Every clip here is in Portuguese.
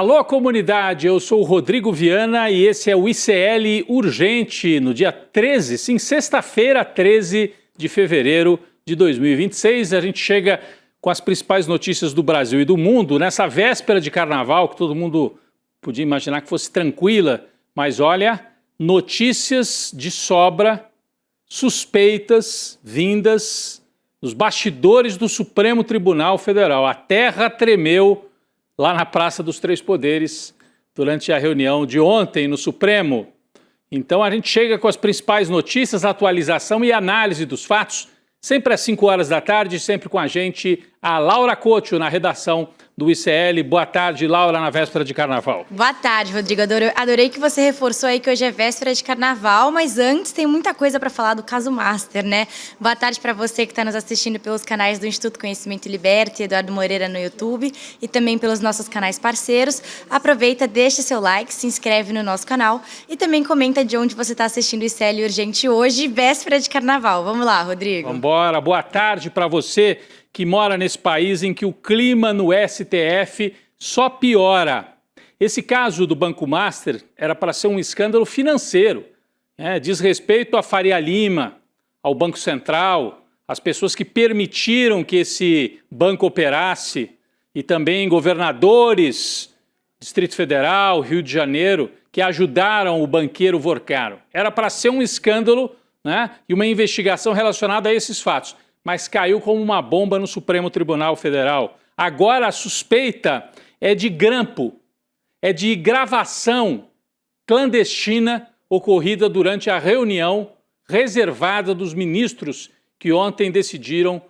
Alô, comunidade, eu sou o Rodrigo Viana e esse é o ICL Urgente, no dia 13, sim, sexta-feira, 13 de fevereiro de 2026. A gente chega com as principais notícias do Brasil e do mundo nessa véspera de carnaval, que todo mundo podia imaginar que fosse tranquila, mas olha, notícias de sobra, suspeitas, vindas dos bastidores do Supremo Tribunal Federal. A terra tremeu lá na Praça dos Três Poderes, durante a reunião de ontem no Supremo. Então a gente chega com as principais notícias, atualização e análise dos fatos, sempre às 5 horas da tarde, sempre com a gente, a Laura Couto, na redação do ICL. Boa tarde, Laura, na véspera de carnaval. Boa tarde, Rodrigo. Adorei que você reforçou aí que hoje é véspera de carnaval, mas antes tem muita coisa para falar do caso Master, né? Boa tarde para você que está nos assistindo pelos canais do Instituto Conhecimento e Liberty, Eduardo Moreira no YouTube e também pelos nossos canais parceiros. Aproveita, deixa seu like, se inscreve no nosso canal e também comenta de onde você está assistindo o ICL Urgente hoje, véspera de carnaval. Vamos lá, Rodrigo. Vamos embora. Boa tarde para você que mora nesse país em que o clima no STF só piora. Esse caso do Banco Master era para ser um escândalo financeiro, diz respeito a Faria Lima, ao Banco Central, as pessoas que permitiram que esse banco operasse e também governadores, Distrito Federal, Rio de Janeiro, que ajudaram o banqueiro Vorcaro. Era para ser um escândalo, e uma investigação relacionada a esses fatos, mas caiu como uma bomba no Supremo Tribunal Federal. Agora a suspeita é de grampo, é de gravação clandestina ocorrida durante a reunião reservada dos ministros que ontem decidiram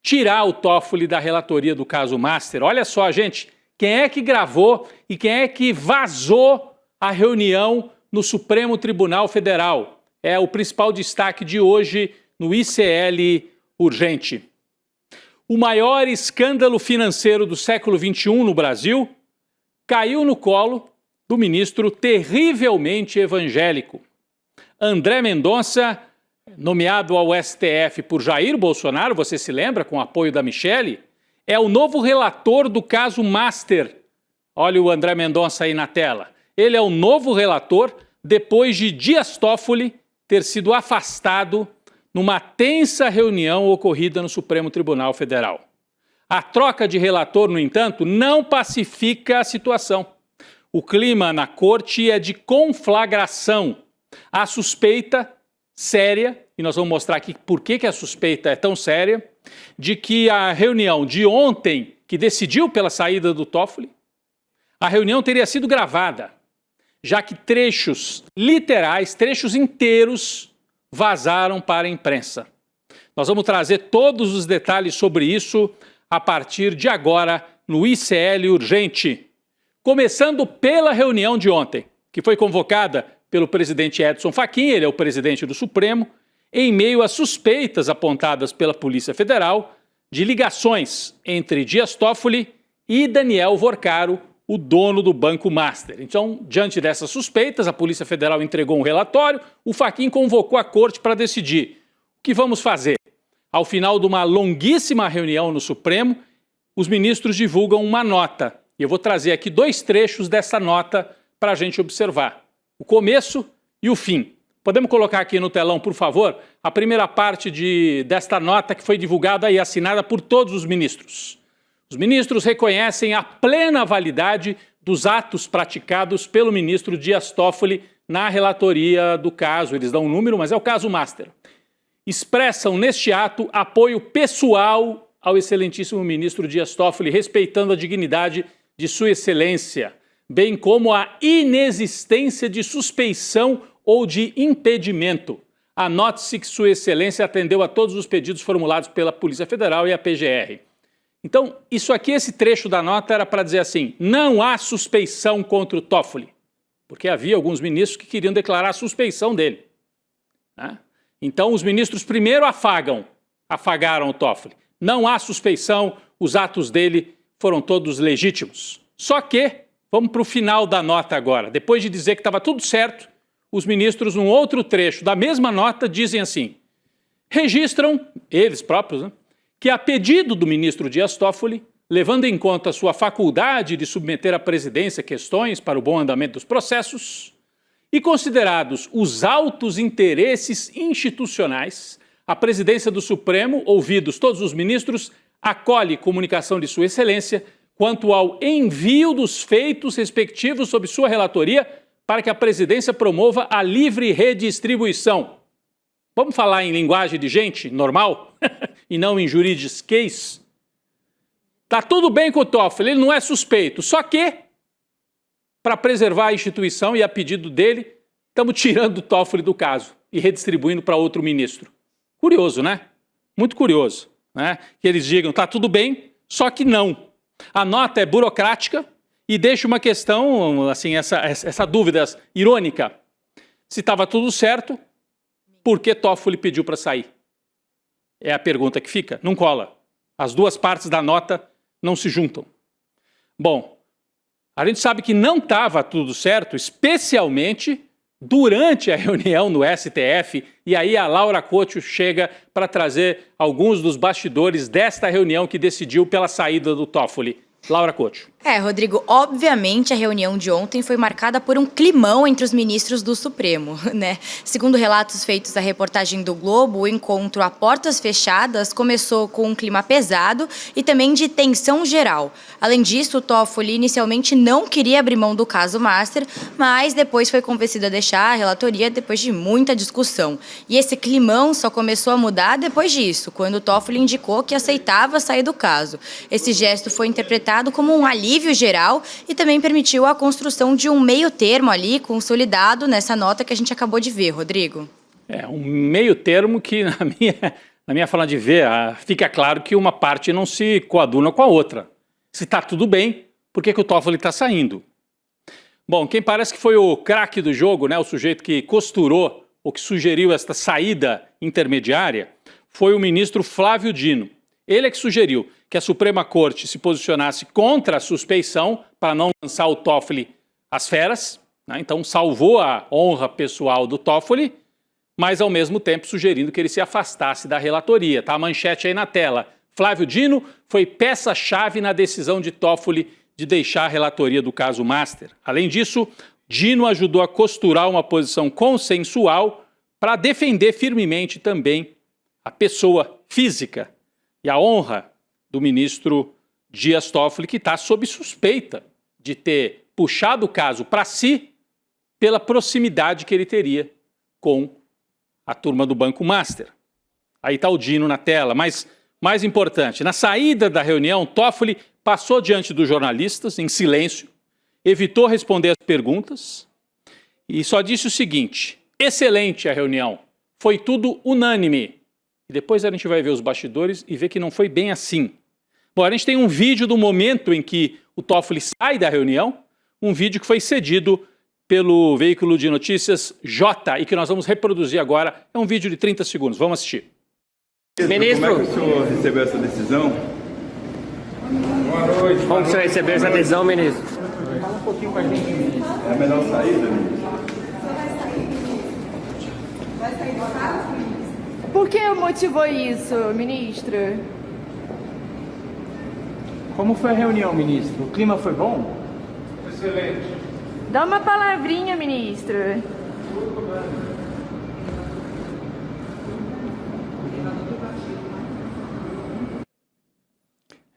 tirar o Toffoli da relatoria do caso Master. Olha só, gente, quem é que gravou e quem é que vazou a reunião no Supremo Tribunal Federal? É o principal destaque de hoje no ICL Urgente. O maior escândalo financeiro do século XXI no Brasil caiu no colo do ministro terrivelmente evangélico. André Mendonça, nomeado ao STF por Jair Bolsonaro, você se lembra, com o apoio da Michele, é o novo relator do caso Master. Olha o André Mendonça aí na tela. Ele é o novo relator depois de Dias Toffoli ter sido afastado numa tensa reunião ocorrida no Supremo Tribunal Federal. A troca de relator, no entanto, não pacifica a situação. O clima na corte é de conflagração. A suspeita séria, e nós vamos mostrar aqui por que a suspeita é tão séria, de que a reunião de ontem, que decidiu pela saída do Toffoli, a reunião teria sido gravada, já que trechos literais, trechos inteiros, vazaram para a imprensa. Nós vamos trazer todos os detalhes sobre isso a partir de agora no ICL Urgente. Começando pela reunião de ontem, que foi convocada pelo presidente Edson Fachin, ele é o presidente do Supremo, em meio às suspeitas apontadas pela Polícia Federal de ligações entre Dias Toffoli e Daniel Vorcaro, o dono do Banco Master. Então, diante dessas suspeitas, a Polícia Federal entregou um relatório, o Fachin convocou a corte para decidir. O que vamos fazer? Ao final de uma longuíssima reunião no Supremo, os ministros divulgam uma nota. E eu vou trazer aqui 2 trechos dessa nota para a gente observar. O começo e o fim. Podemos colocar aqui no telão, por favor, a primeira parte desta nota que foi divulgada e assinada por todos os ministros. Os ministros reconhecem a plena validade dos atos praticados pelo ministro Dias Toffoli na relatoria do caso. Eles dão um número, mas é o caso Master. Expressam neste ato apoio pessoal ao excelentíssimo ministro Dias Toffoli, respeitando a dignidade de sua excelência, bem como a inexistência de suspeição ou de impedimento. Anote-se que sua excelência atendeu a todos os pedidos formulados pela Polícia Federal e a PGR. Então, isso aqui, esse trecho da nota era para dizer assim, não há suspeição contra o Toffoli, porque havia alguns ministros que queriam declarar a suspeição dele. Então, os ministros primeiro afagaram o Toffoli. Não há suspeição, os atos dele foram todos legítimos. Só que, vamos para o final da nota agora, depois de dizer que estava tudo certo, os ministros, num outro trecho da mesma nota, dizem assim, registram, eles próprios, que a pedido do ministro Dias Toffoli, levando em conta sua faculdade de submeter à presidência questões para o bom andamento dos processos e considerados os altos interesses institucionais, a presidência do Supremo, ouvidos todos os ministros, acolhe comunicação de Sua Excelência quanto ao envio dos feitos respectivos sob sua relatoria para que a presidência promova a livre redistribuição. Vamos falar em linguagem de gente normal e não em juridiquês? Tá tudo bem com o Toffoli, ele não é suspeito, só que, para preservar a instituição e a pedido dele, estamos tirando o Toffoli do caso e redistribuindo para outro ministro. Curioso, né? Muito curioso, né? Que eles digam, tá tudo bem, só que não. A nota é burocrática e deixa uma questão, assim, essa dúvida irônica. Se estava tudo certo, por que Toffoli pediu para sair? É a pergunta que fica. Não cola. As duas partes da nota não se juntam. Bom, a gente sabe que não estava tudo certo, especialmente durante a reunião no STF, e aí a Laura Couto chega para trazer alguns dos bastidores desta reunião que decidiu pela saída do Toffoli. Laura Couto. Rodrigo, obviamente a reunião de ontem foi marcada por um climão entre os ministros do Supremo, né? Segundo relatos feitos à reportagem do Globo, o encontro a portas fechadas começou com um clima pesado e também de tensão geral. Além disso, o Toffoli inicialmente não queria abrir mão do caso Master, mas depois foi convencido a deixar a relatoria depois de muita discussão. E esse climão só começou a mudar depois disso, quando o Toffoli indicou que aceitava sair do caso. Esse gesto foi interpretado como um alívio geral e também permitiu a construção de um meio termo ali, consolidado nessa nota que a gente acabou de ver, Rodrigo. Um meio termo que, na minha forma de ver, fica claro que uma parte não se coaduna com a outra. Se está tudo bem, por que o Toffoli está saindo? Bom, quem parece que foi o craque do jogo, né, o sujeito que costurou, ou que sugeriu esta saída intermediária, foi o ministro Flávio Dino. Ele é que sugeriu que a Suprema Corte se posicionasse contra a suspeição para não lançar o Toffoli às feras, né? Então salvou a honra pessoal do Toffoli, mas ao mesmo tempo sugerindo que ele se afastasse da relatoria. Tá a manchete aí na tela. Flávio Dino foi peça-chave na decisão de Toffoli de deixar a relatoria do caso Master. Além disso, Dino ajudou a costurar uma posição consensual para defender firmemente também a pessoa física e a honra do ministro Dias Toffoli, que está sob suspeita de ter puxado o caso para si pela proximidade que ele teria com a turma do Banco Master. Aí está o Dino na tela, mas mais importante, na saída da reunião, Toffoli passou diante dos jornalistas em silêncio, evitou responder as perguntas e só disse o seguinte: excelente a reunião, foi tudo unânime. E depois a gente vai ver os bastidores e ver que não foi bem assim. Bom, a gente tem um vídeo do momento em que o Toffoli sai da reunião, um vídeo que foi cedido pelo veículo de notícias J e que nós vamos reproduzir agora. É um vídeo de 30 segundos. Vamos assistir. Ministro, como é que o senhor recebeu essa decisão? Boa noite. Como o senhor recebeu essa decisão, ministro? Fala um pouquinho com a gente, ministro. É a melhor saída, ministro? Vai sair do caso, ministro? Por que motivou isso, ministro? Como foi a reunião, ministro? O clima foi bom? Excelente. Dá uma palavrinha, ministro.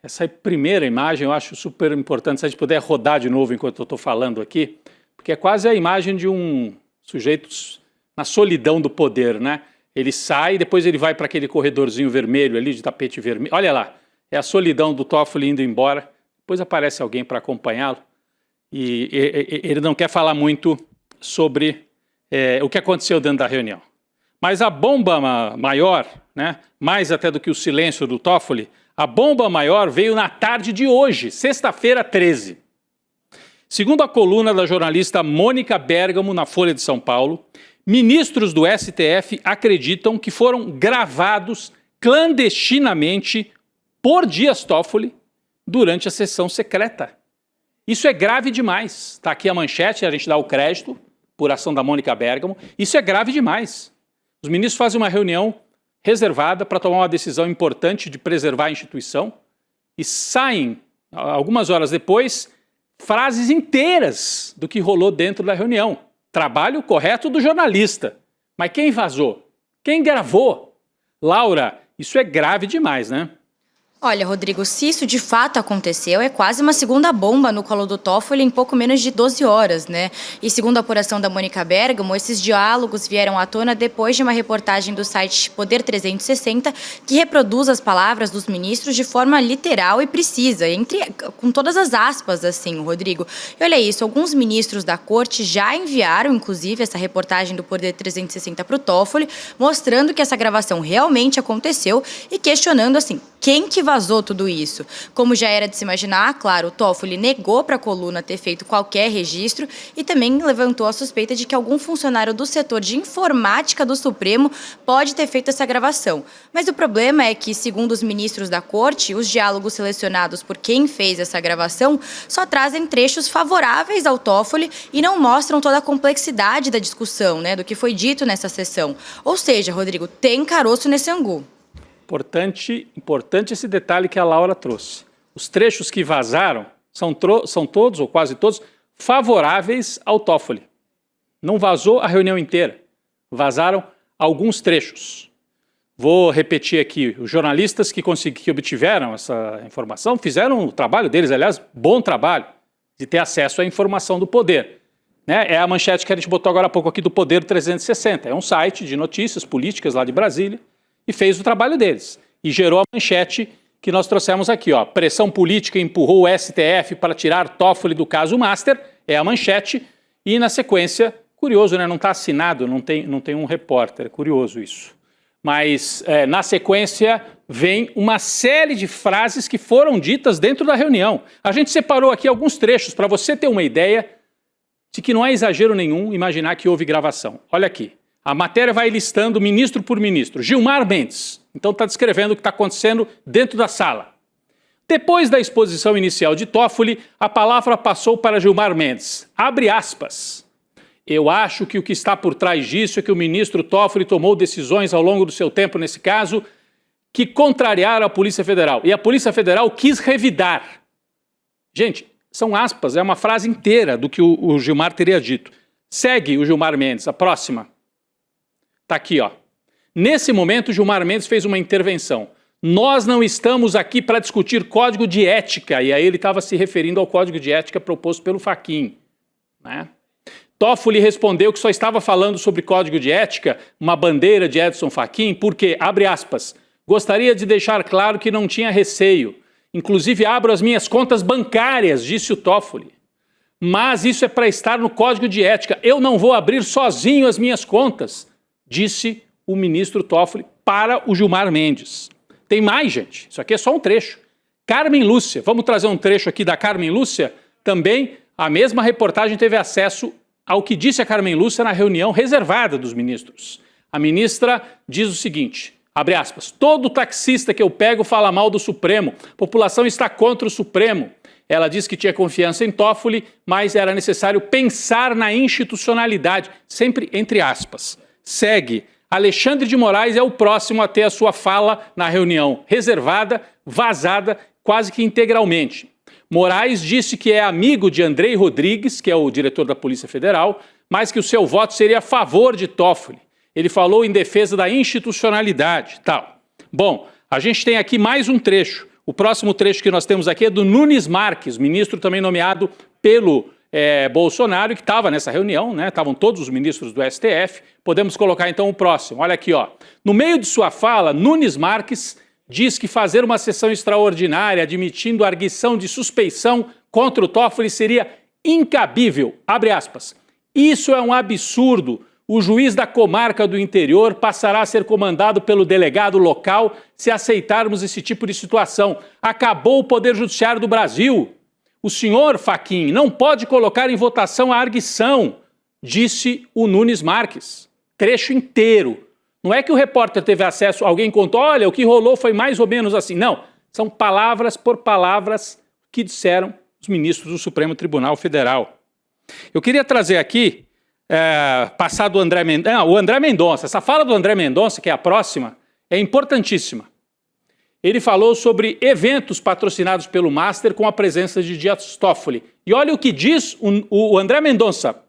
Essa primeira imagem eu acho super importante, se a gente puder rodar de novo enquanto eu estou falando aqui, porque é quase a imagem de um sujeito na solidão do poder, né? Ele sai, depois ele vai para aquele corredorzinho vermelho ali, de tapete vermelho. Olha lá, é a solidão do Toffoli indo embora. Depois aparece alguém para acompanhá-lo. E ele não quer falar muito sobre o que aconteceu dentro da reunião. Mas a bomba maior, né, mais até do que o silêncio do Toffoli, a bomba maior veio na tarde de hoje, sexta-feira 13. Segundo a coluna da jornalista Mônica Bergamo na Folha de São Paulo, ministros do STF acreditam que foram gravados clandestinamente por Dias Toffoli durante a sessão secreta. Isso é grave demais. Está aqui a manchete, a gente dá o crédito por ação da Mônica Bergamo. Isso é grave demais. Os ministros fazem uma reunião reservada para tomar uma decisão importante de preservar a instituição e saem algumas horas depois, frases inteiras do que rolou dentro da reunião. Trabalho correto do jornalista. Mas quem vazou? Quem gravou? Laura, isso é grave demais, né? Olha, Rodrigo, se isso de fato aconteceu, é quase uma segunda bomba no colo do Toffoli em pouco menos de 12 horas, né? E segundo a apuração da Mônica Bergamo, esses diálogos vieram à tona depois de uma reportagem do site Poder 360 que reproduz as palavras dos ministros de forma literal e precisa, com todas as aspas, assim, Rodrigo. E olha isso, alguns ministros da corte já enviaram, inclusive, essa reportagem do Poder 360 para o Toffoli, mostrando que essa gravação realmente aconteceu e questionando, assim, quem que vazou tudo isso? Como já era de se imaginar, claro, o Toffoli negou para a coluna ter feito qualquer registro e também levantou a suspeita de que algum funcionário do setor de informática do Supremo pode ter feito essa gravação. Mas o problema é que, segundo os ministros da corte, os diálogos selecionados por quem fez essa gravação só trazem trechos favoráveis ao Toffoli e não mostram toda a complexidade da discussão, né, do que foi dito nessa sessão. Ou seja, Rodrigo, tem caroço nesse angu. Importante esse detalhe que a Laura trouxe. Os trechos que vazaram são todos, ou quase todos, favoráveis ao Toffoli. Não vazou a reunião inteira. Vazaram alguns trechos. Vou repetir aqui. Os jornalistas que obtiveram essa informação fizeram o trabalho deles, aliás, bom trabalho, de ter acesso à informação do Poder. Né? É a manchete que a gente botou agora há pouco aqui do Poder 360. É um site de notícias políticas lá de Brasília. E fez o trabalho deles. E gerou a manchete que nós trouxemos aqui, ó. Pressão política empurrou o STF para tirar Toffoli do caso Master. É a manchete. E na sequência, curioso, né? Não está assinado, não tem um repórter. É curioso isso. Mas na sequência vem uma série de frases que foram ditas dentro da reunião. A gente separou aqui alguns trechos para você ter uma ideia de que não é exagero nenhum imaginar que houve gravação. Olha aqui. A matéria vai listando ministro por ministro. Gilmar Mendes. Então está descrevendo o que está acontecendo dentro da sala. Depois da exposição inicial de Toffoli, a palavra passou para Gilmar Mendes. Abre aspas. Eu acho que o que está por trás disso é que o ministro Toffoli tomou decisões ao longo do seu tempo, nesse caso, que contrariaram a Polícia Federal. E a Polícia Federal quis revidar. Gente, são aspas, é uma frase inteira do que o Gilmar teria dito. Segue o Gilmar Mendes, a próxima. Está aqui, ó. Nesse momento, Gilmar Mendes fez uma intervenção. Nós não estamos aqui para discutir código de ética. E aí ele estava se referindo ao código de ética proposto pelo Fachin, né? Toffoli respondeu que só estava falando sobre código de ética, uma bandeira de Edson Fachin, porque, abre aspas, gostaria de deixar claro que não tinha receio. Inclusive, abro as minhas contas bancárias, disse o Toffoli. Mas isso é para estar no código de ética. Eu não vou abrir sozinho as minhas contas, disse o ministro Toffoli para o Gilmar Mendes. Tem mais, gente. Isso aqui é só um trecho. Carmen Lúcia. Vamos trazer um trecho aqui da Carmen Lúcia? Também a mesma reportagem teve acesso ao que disse a Carmen Lúcia na reunião reservada dos ministros. A ministra diz o seguinte, abre aspas, todo taxista que eu pego fala mal do Supremo. A população está contra o Supremo. Ela disse que tinha confiança em Toffoli, mas era necessário pensar na institucionalidade, sempre entre aspas. Segue. Alexandre de Moraes é o próximo a ter a sua fala na reunião reservada, vazada, quase que integralmente. Moraes disse que é amigo de Andrei Rodrigues, que é o diretor da Polícia Federal, mas que o seu voto seria a favor de Toffoli. Ele falou em defesa da institucionalidade, tal. Bom, a gente tem aqui mais um trecho. O próximo trecho que nós temos aqui é do Nunes Marques, ministro também nomeado pelo Bolsonaro, que estava nessa reunião, né? Estavam todos os ministros do STF. Podemos colocar então o próximo. Olha aqui, ó. No meio de sua fala, Nunes Marques diz que fazer uma sessão extraordinária admitindo a arguição de suspeição contra o Toffoli seria incabível. Abre aspas. Isso é um absurdo. O juiz da comarca do interior passará a ser comandado pelo delegado local se aceitarmos esse tipo de situação. Acabou o Poder Judiciário do Brasil. O senhor Fachin não pode colocar em votação a arguição, disse o Nunes Marques. Trecho inteiro. Não é que o repórter teve acesso, alguém contou, olha, o que rolou foi mais ou menos assim. Não, são palavras por palavras que disseram os ministros do Supremo Tribunal Federal. Eu queria trazer aqui, passar do André Mendonça. O André Mendonça, essa fala do André Mendonça, que é a próxima, é importantíssima. Ele falou sobre eventos patrocinados pelo Master com a presença de Dias Toffoli. E olha o que diz o André Mendonça.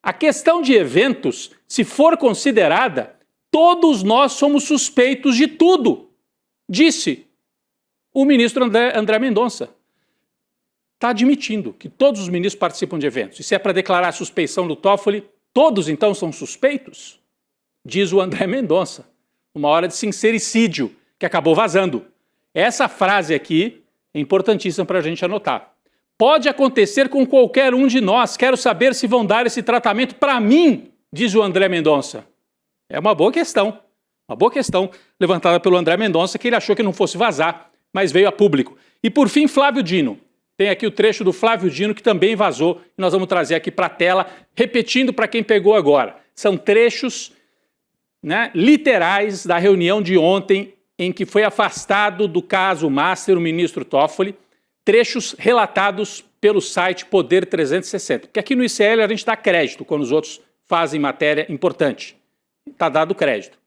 A questão de eventos, se for considerada, todos nós somos suspeitos de tudo, disse o ministro André Mendonça. Está admitindo que todos os ministros participam de eventos. E se é para declarar a suspeição do Toffoli, todos então são suspeitos? Diz o André Mendonça, uma hora de sincericídio, que acabou vazando. Essa frase aqui é importantíssima para a gente anotar. Pode acontecer com qualquer um de nós. Quero saber se vão dar esse tratamento para mim, diz o André Mendonça. É uma boa questão levantada pelo André Mendonça, que ele achou que não fosse vazar, mas veio a público. E por fim, Flávio Dino. Tem aqui o trecho do Flávio Dino, que também vazou, e nós vamos trazer aqui para a tela, repetindo para quem pegou agora. São trechos, literais da reunião de ontem, em que foi afastado do caso Master o ministro Toffoli, trechos relatados pelo site Poder 360. Porque aqui no ICL a gente dá crédito quando os outros fazem matéria importante. Está dado crédito.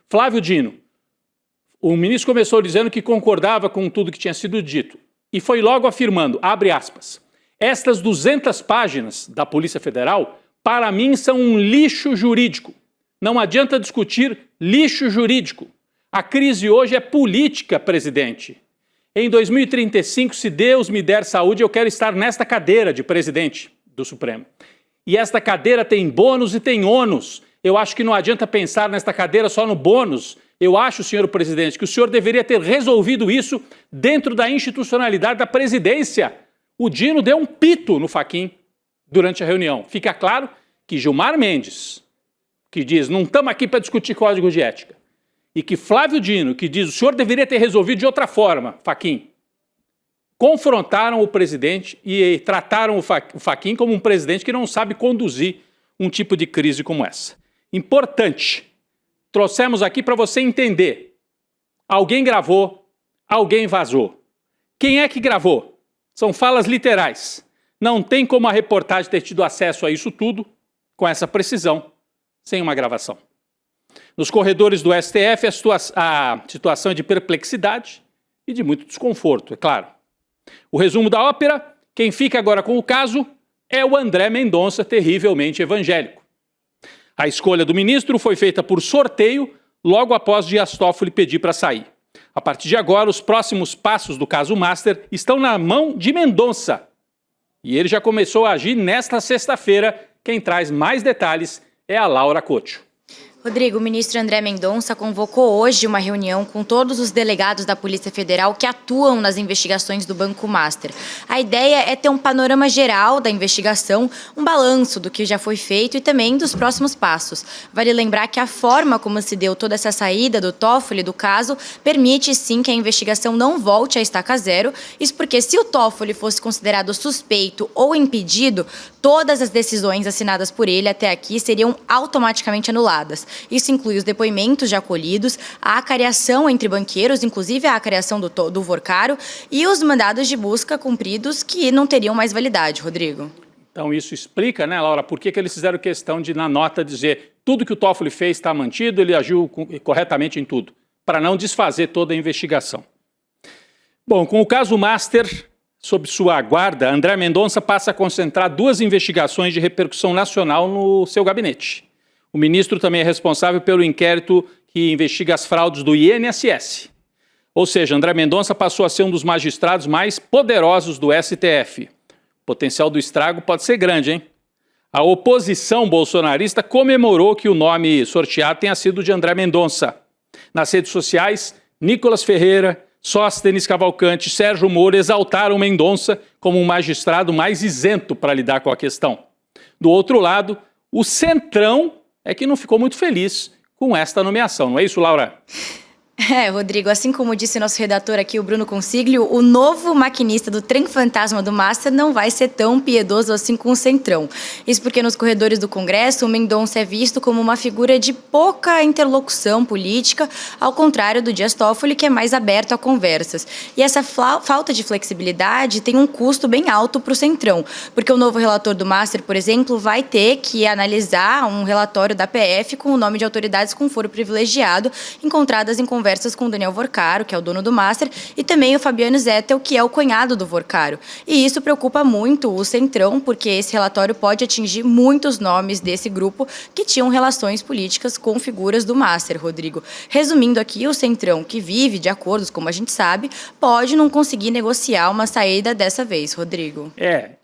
Flávio Dino, o ministro começou dizendo que concordava com tudo que tinha sido dito e foi logo afirmando, abre aspas, estas 200 páginas da Polícia Federal, para mim, são um lixo jurídico. Não adianta discutir lixo jurídico. A crise hoje é política, presidente. Em 2035, se Deus me der saúde, eu quero estar nesta cadeira de presidente do Supremo. E esta cadeira tem bônus e tem ônus. Eu acho que não adianta pensar nesta cadeira só no bônus. Eu acho, senhor presidente, que o senhor deveria ter resolvido isso dentro da institucionalidade da presidência. O Dino deu um pito no Fachin durante a reunião. Fica claro que Gilmar Mendes, que diz, não estamos aqui para discutir código de ética, e que Flávio Dino, que diz, o senhor deveria ter resolvido de outra forma, Fachin, confrontaram o presidente e trataram o Fachin como um presidente que não sabe conduzir um tipo de crise como essa. Importante. Trouxemos aqui para você entender. Alguém gravou, alguém vazou. Quem é que gravou? São falas literais. Não tem como a reportagem ter tido acesso a isso tudo, com essa precisão, sem uma gravação. Nos corredores do STF, a situação é de perplexidade e de muito desconforto, é claro. O resumo da ópera, quem fica agora com o caso é o André Mendonça, terrivelmente evangélico. A escolha do ministro foi feita por sorteio logo após Dias Toffoli pedir para sair. A partir de agora, os próximos passos do caso Master estão na mão de Mendonça. E ele já começou a agir nesta sexta-feira. Quem traz mais detalhes é a Laura Couto. Rodrigo, o ministro André Mendonça convocou hoje uma reunião com todos os delegados da Polícia Federal que atuam nas investigações do Banco Master. A ideia é ter um panorama geral da investigação, um balanço do que já foi feito e também dos próximos passos. Vale lembrar que a forma como se deu toda essa saída do Toffoli do caso permite sim que a investigação não volte à estaca zero. Isso porque se o Toffoli fosse considerado suspeito ou impedido, todas as decisões assinadas por ele até aqui seriam automaticamente anuladas. Isso inclui os depoimentos já colhidos, a acariação entre banqueiros, inclusive a acariação do Vorcaro, e os mandados de busca cumpridos que não teriam mais validade, Rodrigo. Então isso explica, Laura, por que eles fizeram questão de, na nota, dizer tudo que o Toffoli fez está mantido, ele agiu corretamente em tudo, para não desfazer toda a investigação. Bom, com o caso Master sob sua guarda, André Mendonça passa a concentrar 2 investigações de repercussão nacional no seu gabinete. O ministro também é responsável pelo inquérito que investiga as fraudes do INSS. Ou seja, André Mendonça passou a ser um dos magistrados mais poderosos do STF. O potencial do estrago pode ser grande, hein? A oposição bolsonarista comemorou que o nome sorteado tenha sido de André Mendonça. Nas redes sociais, Nicolas Ferreira, Sóstenes Cavalcante, Sérgio Moro exaltaram Mendonça como um magistrado mais isento para lidar com a questão. Do outro lado, o Centrão é que não ficou muito feliz com esta nomeação. Não é isso, Laura? Rodrigo, assim como disse nosso redator aqui, o Bruno Consiglio, o novo maquinista do trem fantasma do Master não vai ser tão piedoso assim com o Centrão. Isso porque nos corredores do Congresso, o Mendonça é visto como uma figura de pouca interlocução política, ao contrário do Dias Toffoli, que é mais aberto a conversas. E essa falta de flexibilidade tem um custo bem alto para o Centrão, porque o novo relator do Master, por exemplo, vai ter que analisar um relatório da PF com o nome de autoridades com foro privilegiado encontradas em conversas conversas com o Daniel Vorcaro, que é o dono do Master, e também o Fabiano Zettel, que é o cunhado do Vorcaro. E isso preocupa muito o Centrão, porque esse relatório pode atingir muitos nomes desse grupo que tinham relações políticas com figuras do Master, Rodrigo. Resumindo aqui, o Centrão, que vive de acordos, como a gente sabe, pode não conseguir negociar uma saída dessa vez, Rodrigo.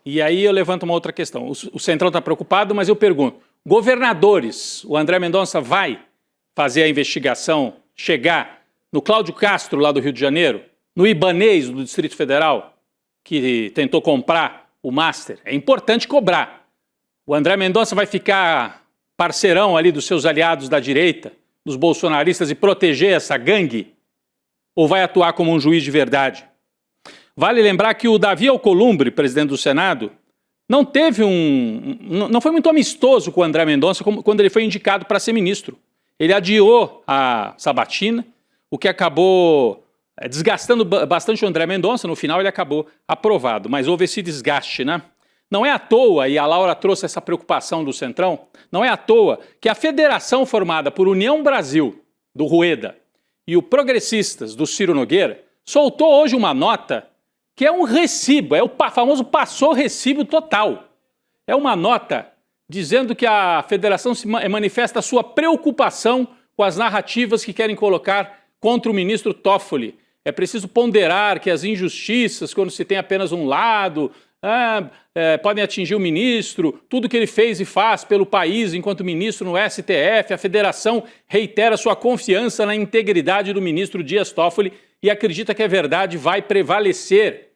E aí eu levanto uma outra questão. O Centrão está preocupado, mas eu pergunto, governadores, o André Mendonça vai fazer a investigação chegar no Cláudio Castro, lá do Rio de Janeiro, no Ibanez, do Distrito Federal, que tentou comprar o Master? É importante cobrar. O André Mendonça vai ficar parceirão ali dos seus aliados da direita, dos bolsonaristas, e proteger essa gangue? Ou vai atuar como um juiz de verdade? Vale lembrar que o Davi Alcolumbre, presidente do Senado, não foi muito amistoso com o André Mendonça quando ele foi indicado para ser ministro. Ele adiou a sabatina, o que acabou desgastando bastante o André Mendonça. No final ele acabou aprovado, mas houve esse desgaste, né? Não é à toa, e a Laura trouxe essa preocupação do Centrão, não é à toa que a federação formada por União Brasil, do Rueda, e o Progressistas, do Ciro Nogueira, soltou hoje uma nota que é um recibo, é o famoso passou recibo total. É uma nota dizendo que a federação manifesta a sua preocupação com as narrativas que querem colocar contra o ministro Toffoli. É preciso ponderar que as injustiças, quando se tem apenas um lado, podem atingir o ministro, tudo que ele fez e faz pelo país enquanto ministro no STF. A federação reitera sua confiança na integridade do ministro Dias Toffoli e acredita que a verdade vai prevalecer.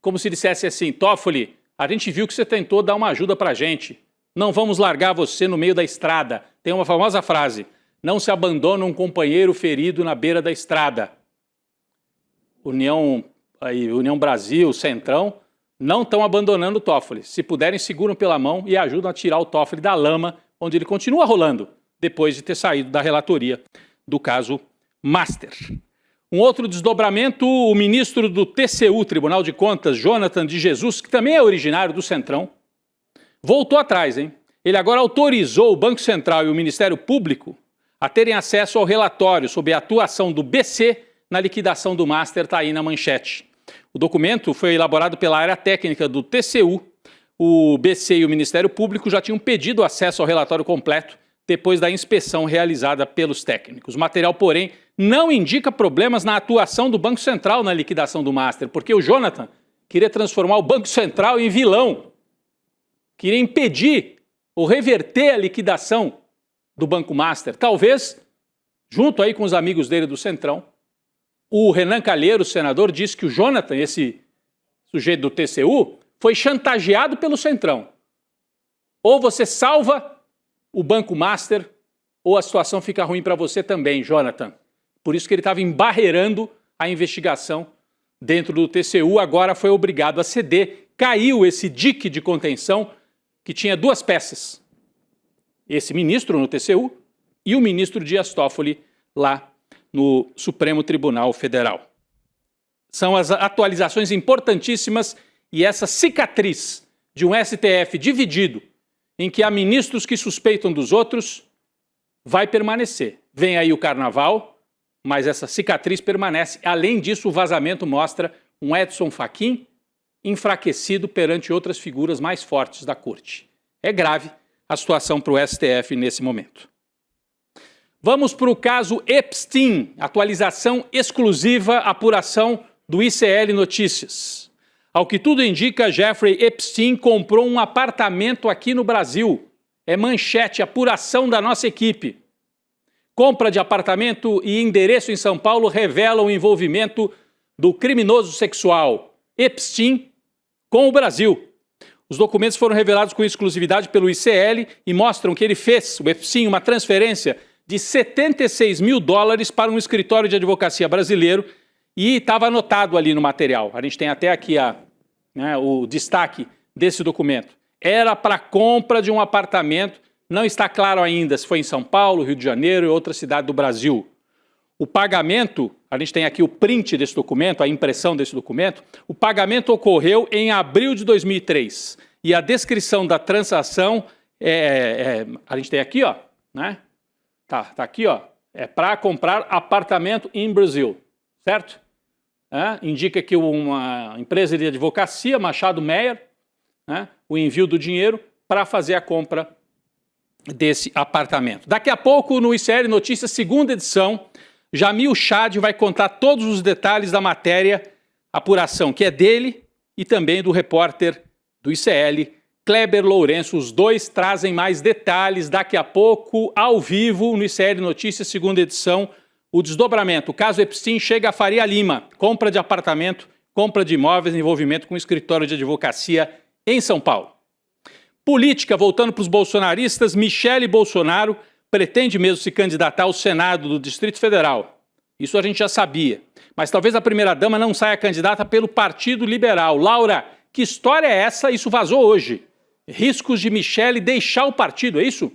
Como se dissesse assim: Toffoli, a gente viu que você tentou dar uma ajuda pra gente. Não vamos largar você no meio da estrada. Tem uma famosa frase: não se abandona um companheiro ferido na beira da estrada. União Brasil, Centrão, não estão abandonando o Toffoli. Se puderem, seguram pela mão e ajudam a tirar o Toffoli da lama, onde ele continua rolando, depois de ter saído da relatoria do caso Master. Um outro desdobramento, o ministro do TCU, Tribunal de Contas, Jonathan de Jesus, que também é originário do Centrão, voltou atrás, hein? Ele agora autorizou o Banco Central e o Ministério Público a terem acesso ao relatório sobre a atuação do BC na liquidação do Master, está aí na manchete. O documento foi elaborado pela área técnica do TCU. O BC e o Ministério Público já tinham pedido acesso ao relatório completo depois da inspeção realizada pelos técnicos. O material, porém, não indica problemas na atuação do Banco Central na liquidação do Master, porque o Jonathan queria transformar o Banco Central em vilão. Queria impedir ou reverter a liquidação do Banco Master. Talvez, junto aí com os amigos dele do Centrão, o Renan Calheiros, senador, disse que o Jonathan, esse sujeito do TCU, foi chantageado pelo Centrão. Ou você salva o Banco Master, ou a situação fica ruim para você também, Jonathan. Por isso que ele estava embarreirando a investigação dentro do TCU, agora foi obrigado a ceder. Caiu esse dique de contenção que tinha duas peças. Esse ministro no TCU e o ministro Dias Toffoli lá no Supremo Tribunal Federal. São as atualizações importantíssimas e essa cicatriz de um STF dividido, em que há ministros que suspeitam dos outros, vai permanecer. Vem aí o carnaval, mas essa cicatriz permanece. Além disso, o vazamento mostra um Edson Fachin enfraquecido perante outras figuras mais fortes da corte. É grave a situação para o STF nesse momento. Vamos para o caso Epstein, atualização exclusiva, apuração do ICL Notícias. Ao que tudo indica, Jeffrey Epstein comprou um apartamento aqui no Brasil. É manchete, apuração da nossa equipe. Compra de apartamento e endereço em São Paulo revelam o envolvimento do criminoso sexual Epstein com o Brasil. Os documentos foram revelados com exclusividade pelo ICL e mostram que ele fez, o Epstein, uma transferência de $76 mil para um escritório de advocacia brasileiro e estava anotado ali no material. A gente tem até aqui o destaque desse documento. Era para compra de um apartamento, não está claro ainda se foi em São Paulo, Rio de Janeiro ou outra cidade do Brasil. O pagamento, a gente tem aqui o print desse documento, a impressão desse documento, o pagamento ocorreu em abril de 2003 e a descrição da transação, a gente tem aqui, ó, né? Tá aqui, ó. É para comprar apartamento em Brasil, certo? Indica que uma empresa de advocacia, Machado Meyer, o envio do dinheiro para fazer a compra desse apartamento. Daqui a pouco, no ICL Notícias, segunda edição, Jamil Chad vai contar todos os detalhes da matéria, apuração que é dele e também do repórter do ICL, Kleber Lourenço. Os dois trazem mais detalhes daqui a pouco, ao vivo, no ICL Notícias, segunda edição. O desdobramento, o caso Epstein chega a Faria Lima, compra de apartamento, compra de imóveis, envolvimento com o escritório de advocacia em São Paulo. Política, voltando para os bolsonaristas, Michele Bolsonaro pretende mesmo se candidatar ao Senado do Distrito Federal. Isso a gente já sabia. Mas talvez a primeira-dama não saia candidata pelo Partido Liberal. Laura, que história é essa? Isso vazou hoje. Riscos de Michele deixar o partido, é isso?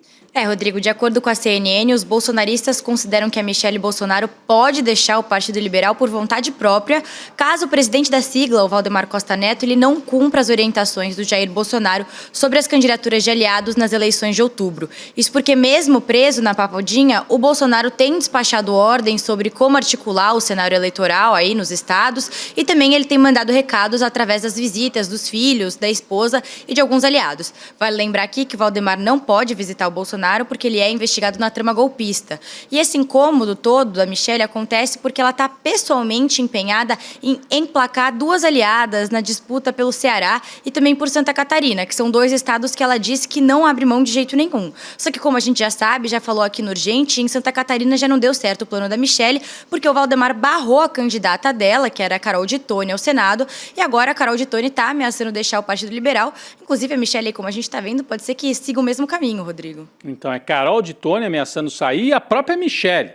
Rodrigo, de acordo com a CNN, os bolsonaristas consideram que a Michele Bolsonaro pode deixar o Partido Liberal por vontade própria, caso o presidente da sigla, o Valdemar Costa Neto, ele não cumpra as orientações do Jair Bolsonaro sobre as candidaturas de aliados nas eleições de outubro. Isso porque, mesmo preso na papadinha, o Bolsonaro tem despachado ordens sobre como articular o cenário eleitoral aí nos estados e também ele tem mandado recados através das visitas dos filhos, da esposa e de alguns aliados. Vale lembrar aqui que o Valdemar não pode visitar o Bolsonaro porque ele é investigado na trama golpista. E esse incômodo todo da Michele acontece porque ela está pessoalmente empenhada em emplacar duas aliadas na disputa pelo Ceará e também por Santa Catarina, que são dois estados que ela disse que não abre mão de jeito nenhum. Só que, como a gente já sabe, já falou aqui no Urgente, em Santa Catarina já não deu certo o plano da Michele, porque o Valdemar barrou a candidata dela, que era a Carol de Tone, ao Senado, e agora a Carol de Tone está ameaçando deixar o Partido Liberal. Inclusive, a Michele, como a gente está vendo, pode ser que siga o mesmo caminho, Rodrigo. Então é Carol de Tone ameaçando sair e a própria Michele.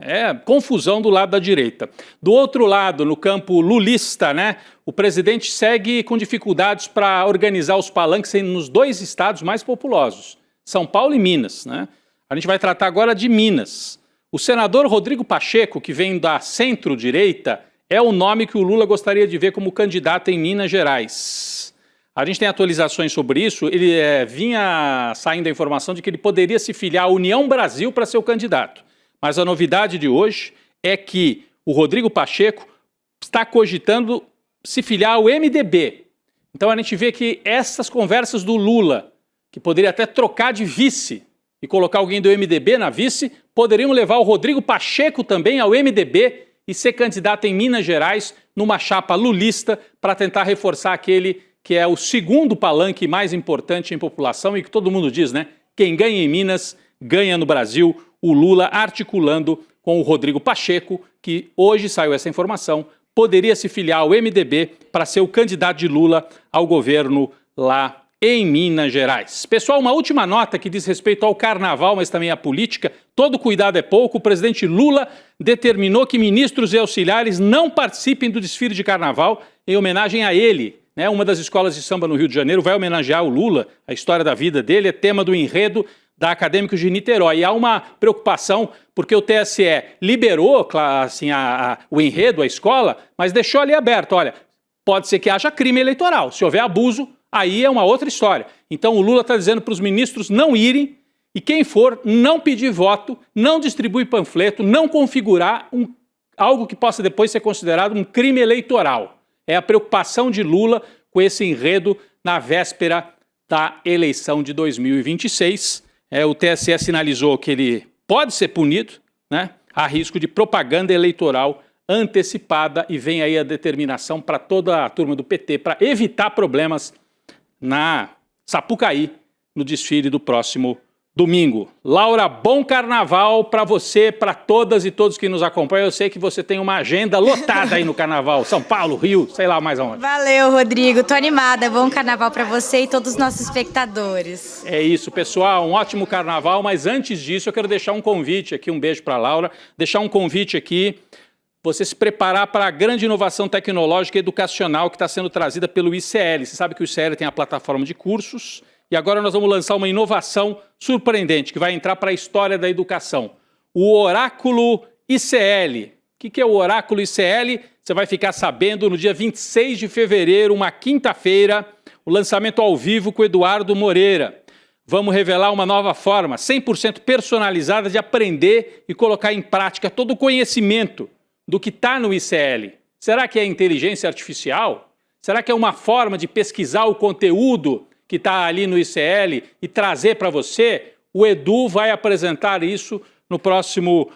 É confusão do lado da direita. Do outro lado, no campo lulista, o presidente segue com dificuldades para organizar os palanques nos dois estados mais populosos, São Paulo e Minas. A gente vai tratar agora de Minas. O senador Rodrigo Pacheco, que vem da centro-direita, é o nome que o Lula gostaria de ver como candidato em Minas Gerais. A gente tem atualizações sobre isso. Ele vinha saindo a informação de que ele poderia se filiar à União Brasil para ser o candidato. Mas a novidade de hoje é que o Rodrigo Pacheco está cogitando se filiar ao MDB. Então a gente vê que essas conversas do Lula, que poderia até trocar de vice e colocar alguém do MDB na vice, poderiam levar o Rodrigo Pacheco também ao MDB e ser candidato em Minas Gerais numa chapa lulista para tentar reforçar aquele que é o segundo palanque mais importante em população e que todo mundo diz, quem ganha em Minas, ganha no Brasil. O Lula articulando com o Rodrigo Pacheco, que hoje saiu essa informação, poderia se filiar ao MDB para ser o candidato de Lula ao governo lá em Minas Gerais. Pessoal, uma última nota que diz respeito ao carnaval, mas também à política. Todo cuidado é pouco. O presidente Lula determinou que ministros e auxiliares não participem do desfile de carnaval em homenagem a ele. Uma das escolas de samba no Rio de Janeiro vai homenagear o Lula, a história da vida dele, é tema do enredo da Acadêmicos de Niterói. E há uma preocupação porque o TSE liberou assim, o enredo, a escola, mas deixou ali aberto. Olha, pode ser que haja crime eleitoral. Se houver abuso, aí é uma outra história. Então o Lula está dizendo para os ministros não irem e quem for não pedir voto, não distribuir panfleto, não configurar algo que possa depois ser considerado um crime eleitoral. É a preocupação de Lula com esse enredo na véspera da eleição de 2026. O TSE sinalizou que ele pode ser punido, a risco de propaganda eleitoral antecipada, e vem aí a determinação para toda a turma do PT para evitar problemas na Sapucaí no desfile do próximo domingo. Laura, bom carnaval para você, para todas e todos que nos acompanham. Eu sei que você tem uma agenda lotada aí no carnaval. São Paulo, Rio, sei lá mais aonde. Valeu, Rodrigo. Tô animada. Bom carnaval para você e todos os nossos espectadores. É isso, pessoal. Um ótimo carnaval. Mas antes disso, eu quero deixar um convite aqui. Um beijo para a Laura. Deixar um convite aqui. Você se preparar para a grande inovação tecnológica e educacional que está sendo trazida pelo ICL. Você sabe que o ICL tem a plataforma de cursos. E agora nós vamos lançar uma inovação surpreendente que vai entrar para a história da educação. O Oráculo ICL. O que é o Oráculo ICL? Você vai ficar sabendo no dia 26 de fevereiro, uma quinta-feira, o lançamento ao vivo com o Eduardo Moreira. Vamos revelar uma nova forma 100% personalizada de aprender e colocar em prática todo o conhecimento do que está no ICL. Será que é inteligência artificial? Será que é uma forma de pesquisar o conteúdo que está ali no ICL e trazer para você? O Edu vai apresentar isso no próximo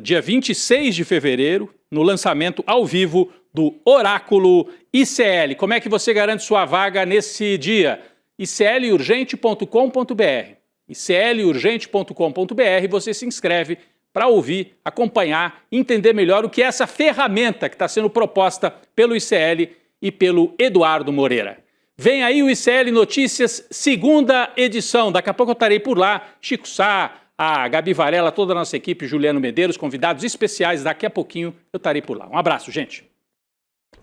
dia 26 de fevereiro, no lançamento ao vivo do Oráculo ICL. Como é que você garante sua vaga nesse dia? iclurgente.com.br. iclurgente.com.br, você se inscreve para ouvir, acompanhar, entender melhor o que é essa ferramenta que está sendo proposta pelo ICL e pelo Eduardo Moreira. Vem aí o ICL Notícias, segunda edição. Daqui a pouco eu estarei por lá. Chico Sá, a Gabi Varela, toda a nossa equipe, Juliano Medeiros, convidados especiais. Daqui a pouquinho eu estarei por lá. Um abraço, gente.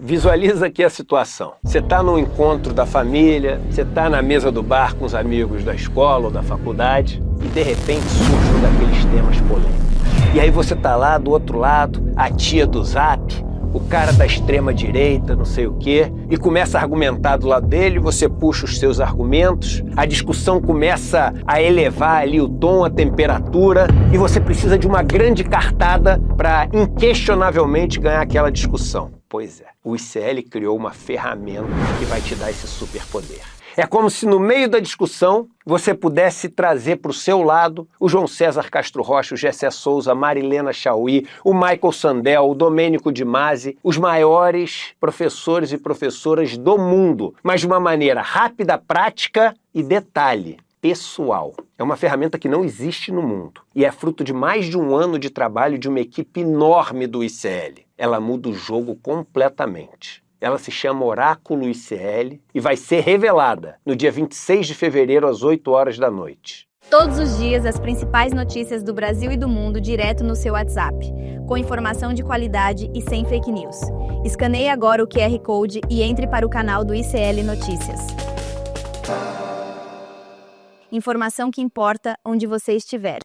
Visualiza aqui a situação. Você está no encontro da família, você está na mesa do bar com os amigos da escola ou da faculdade e de repente surge um daqueles temas polêmicos. E aí você está lá do outro lado, a tia do Zap, o cara da extrema direita, não sei o quê, e começa a argumentar do lado dele, você puxa os seus argumentos, a discussão começa a elevar ali o tom, a temperatura, e você precisa de uma grande cartada para inquestionavelmente ganhar aquela discussão. Pois é, o ICL criou uma ferramenta que vai te dar esse superpoder. É como se no meio da discussão você pudesse trazer para o seu lado o João César Castro Rocha, o Gessé Souza, a Marilena Chauí, o Michael Sandel, o Domênico de Masi, os maiores professores e professoras do mundo, mas de uma maneira rápida, prática e detalhe, pessoal. É uma ferramenta que não existe no mundo e é fruto de mais de um ano de trabalho de uma equipe enorme do ICL. Ela muda o jogo completamente. Ela se chama Oráculo ICL e vai ser revelada no dia 26 de fevereiro às 8 horas da noite. Todos os dias, as principais notícias do Brasil e do mundo direto no seu WhatsApp, com informação de qualidade e sem fake news. Escaneie agora o QR Code e entre para o canal do ICL Notícias. Informação que importa onde você estiver.